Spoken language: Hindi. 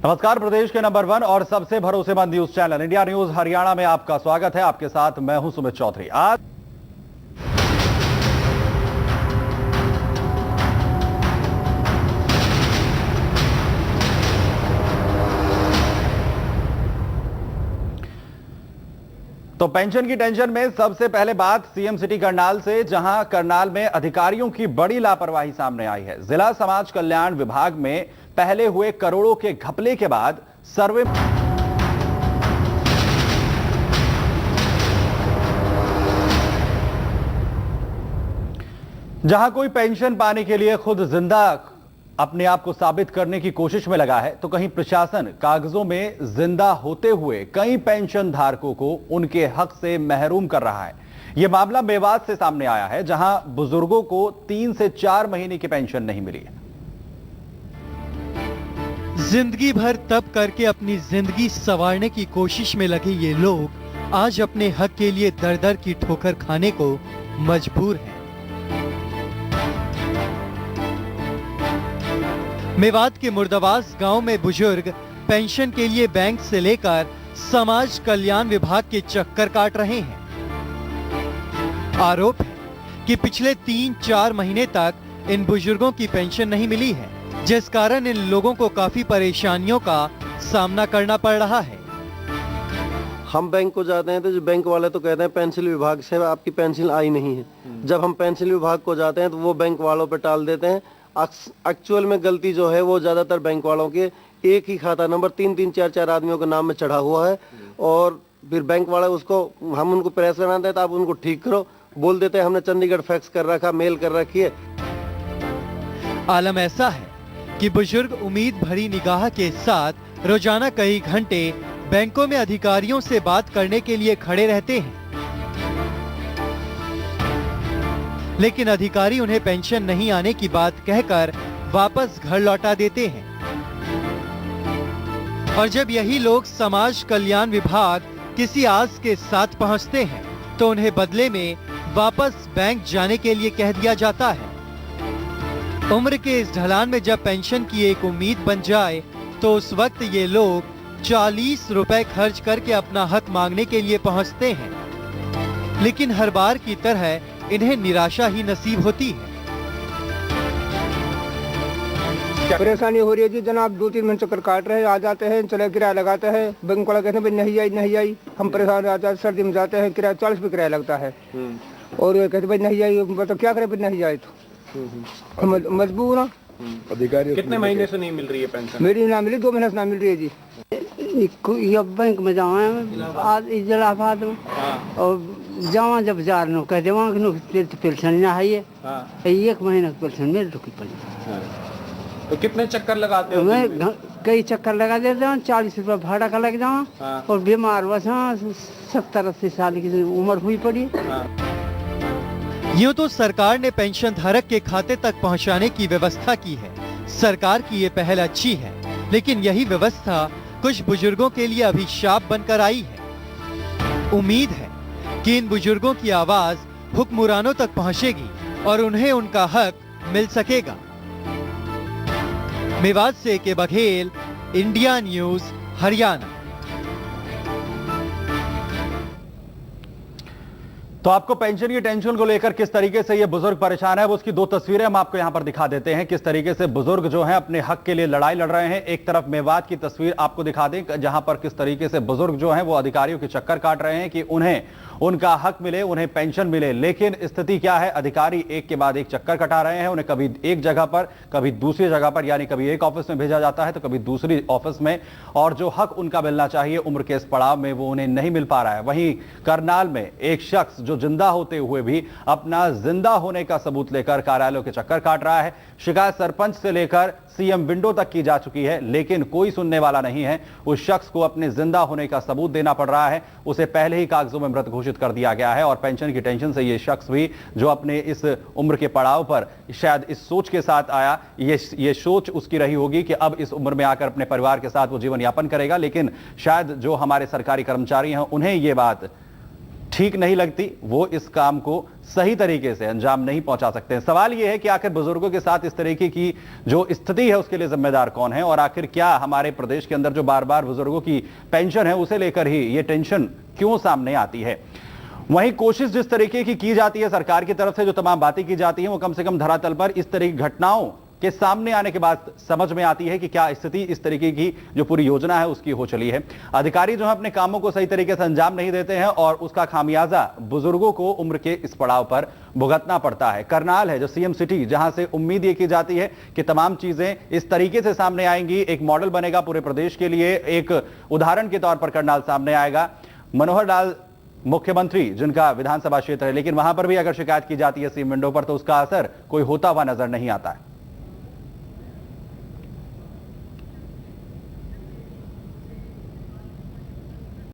नमस्कार, प्रदेश के नंबर 1 और सबसे भरोसेमंद news channel India news Haryana में आपका स्वागत है। आपके साथ मैं हूं सुमित चौधरी। आज तो पेंशन की टेंशन में सबसे पहले बात सीएम सिटी करनाल से, जहां करनाल में अधिकारियों की बड़ी लापरवाही सामने आई है। जिला समाज कल्याण विभाग में पहले हुए करोड़ों के घपले के बाद सर्वे जहां कोई पेंशन पाने के लिए खुद जिंदा अपने आप को साबित करने की कोशिश में लगा है, तो कहीं प्रशासन कागजों में जिंदा होते हुए कई पेंशन धारकों को उनके हक से महरूम कर रहा है। यह मामला मेवात से सामने आया है, जहां बुजुर्गों को 3 से 4 महीने की पेंशन नहीं मिली है। जिंदगी भर तप करके अपनी जिंदगी संवारने की कोशिश में लगे ये लोग आज अपने हक के लिए दर दर की ठोकर खाने को मजबूर हैं। मेवात के मुर्दाबाद गांव में बुजुर्ग पेंशन के लिए बैंक से लेकर समाज कल्याण विभाग के चक्कर काट रहे हैं। आरोप है कि पिछले 3-4 महीने तक इन बुजुर्गों की पेंशन नहीं मिली है, जिस कारण इन लोगों को काफी परेशानियों का सामना करना पड़ रहा है। हम बैंक को जाते हैं तो जो बैंक वाले तो कहते हैं पेंशन विभाग से आपकी पेंशन आई नहीं है। जब हम पेंशन विभाग को जाते हैं तो वो बैंक वालों पे टाल देते हैं। एक्चुअल में गलती जो है वो ज्यादातर बैंक वालों के एक ही खाता नंबर 3-3, 4-4 आदमियों के नाम में चढ़ा हुआ है, और फिर बैंक वाले उसको हम उनको प्रेस कराते हैं तो आप उनको ठीक करो, बोल देते हैं हमने चंडीगढ़ फैक्स कर रखा, मेल कर रखी है। आलम ऐसा है कि बुजुर्ग उम्मीद भरी निगाह के साथ रोजाना कई घंटे बैंकों में अधिकारियों से बात करने के लिए खड़े रहते हैं, लेकिन अधिकारी उन्हें पेंशन नहीं आने की बात कहकर वापस घर लौटा देते हैं। और जब यही लोग समाज कल्याण विभाग किसी आस के साथ पहुंचते हैं तो उन्हें बदले में वापस बैंक जाने के लिए कह दिया जाता है। उम्र के इस ढलान में जब पेंशन की एक उम्मीद बन जाए तो उस वक्त ये लोग 40 रुपए खर्च करके अपना हक मांगने के लिए पहुंचते हैं, लेकिन हर बार की तरह इन्हें निराशा ही नसीब होती है। परेशानी हो रही है जी जनाब, 2-3 महीने चक्कर काट रहे हैं, आ जाते हैं, चले किराया लगाते हैं, बैंक वाला कहते हैं नहीं आई। हम परेशान हो जाते, सर्दी में जाते हैं, किराया 40 रुपये किराया लगता है, और ये कहते भाई नहीं आई, मतलब क्या करें, नहीं आए तो मजबूर ना। अधिकारी कितने महीने से नहीं मिल रही है पेंशन? मेरी ना मिली, 2 महीने से ना मिल रही है जी। बैंक में जावा आज इलाहाबाद में, और जावा जब जार नो कह देवा कि पेंशन ना है, ये 1 महीने की पेंशन मिल रुकी पड़ी। तो कितने चक्कर लगाते हो? मैं कई चक्कर लगा देता हूँ, 40 रुपया भाड़ा का लग जावा, और बीमार बस 70-80 साल की उम्र हुई पड़ी। यूं तो सरकार ने पेंशन धारक के खाते तक पहुंचाने की व्यवस्था की है। सरकार की ये पहल अच्छी है, लेकिन यही व्यवस्था कुछ बुजुर्गों के लिए अभिशाप बनकर आई है। उम्मीद है कि इन बुजुर्गों की आवाज हुक्मरानों तक पहुंचेगी और उन्हें उनका हक मिल सकेगा। मेवात से के बघेल, इंडिया न्यूज हरियाणा। तो आपको पेंशन की टेंशन को लेकर किस तरीके से ये बुजुर्ग परेशान है, वो उसकी 2 तस्वीरें हम आपको यहां पर दिखा देते हैं। किस तरीके से बुजुर्ग जो हैं अपने हक के लिए लड़ाई लड़ रहे हैं। एक तरफ मेवात की तस्वीर आपको दिखा दें, जहां पर किस तरीके से बुजुर्ग जो हैं वो अधिकारियों के चक्कर काट रहे हैं कि उन्हें उनका हक मिले, उन्हें पेंशन मिले। लेकिन स्थिति क्या है, अधिकारी एक के बाद एक चक्कर कटा रहे हैं। उन्हें कभी एक जगह पर, कभी दूसरी जगह पर, यानी कभी एक ऑफिस में भेजा जाता है तो कभी दूसरी ऑफिस में, और जो हक उनका मिलना चाहिए उम्र के इस पड़ाव में वो उन्हें नहीं मिल पा रहा है। वहीं करनाल में एक शख्स जो जिंदा होते हुए भी अपना जिंदा होने का सबूत लेकर कार्यालयों के चक्कर काट रहा है। शिकायत सरपंच से लेकर सीएम विंडो तक की जा चुकी है, लेकिन कोई सुनने वाला नहीं है। उस शख्स को अपने जिंदा होने का सबूत देना पड़ रहा है। उसे पहले ही कागजों में मृत घोषित कर दिया गया है, और पेंशन की टेंशन से यह शख्स भी जो अपने इस उम्र के पड़ाव पर शायद इस सोच के साथ आया, ये सोच उसकी रही होगी कि अब इस उम्र में आकर अपने परिवार के साथ वो जीवन यापन करेगा। लेकिन शायद जो हमारे सरकारी कर्मचारी हैं उन्हें यह बात ठीक नहीं लगती, वो इस काम को सही तरीके से अंजाम नहीं पहुंचा सकते हैं। सवाल यह है कि आखिर बुजुर्गों के साथ इस तरीके की जो स्थिति है उसके लिए जिम्मेदार कौन है, और आखिर क्या हमारे प्रदेश के अंदर जो बार बार बुजुर्गों की पेंशन है उसे लेकर ही ये टेंशन क्यों सामने आती है। वहीं कोशिश जिस तरीके की जाती है सरकार की तरफ से, जो तमाम बातें की जाती हैं, वो कम से कम धरातल पर इस तरह की घटनाओं के सामने आने के बाद समझ में आती है कि क्या स्थिति इस तरीके की जो पूरी योजना है उसकी हो चली है। अधिकारी जो है अपने कामों को सही तरीके से अंजाम नहीं देते हैं और उसका खामियाजा बुजुर्गों को उम्र के इस पड़ाव पर भुगतना पड़ता है। करनाल है जो सीएम सिटी, जहां से उम्मीद ये की जाती है कि तमाम चीजें इस तरीके से सामने आएंगी, एक मॉडल बनेगा पूरे प्रदेश के लिए, एक उदाहरण के तौर पर करनाल सामने आएगा। मनोहर लाल मुख्यमंत्री जिनका विधानसभा क्षेत्र है, लेकिन वहां पर भी अगर शिकायत की जाती है सीएम विंडो पर तो उसका असर कोई होता हुआ नजर नहीं आता है।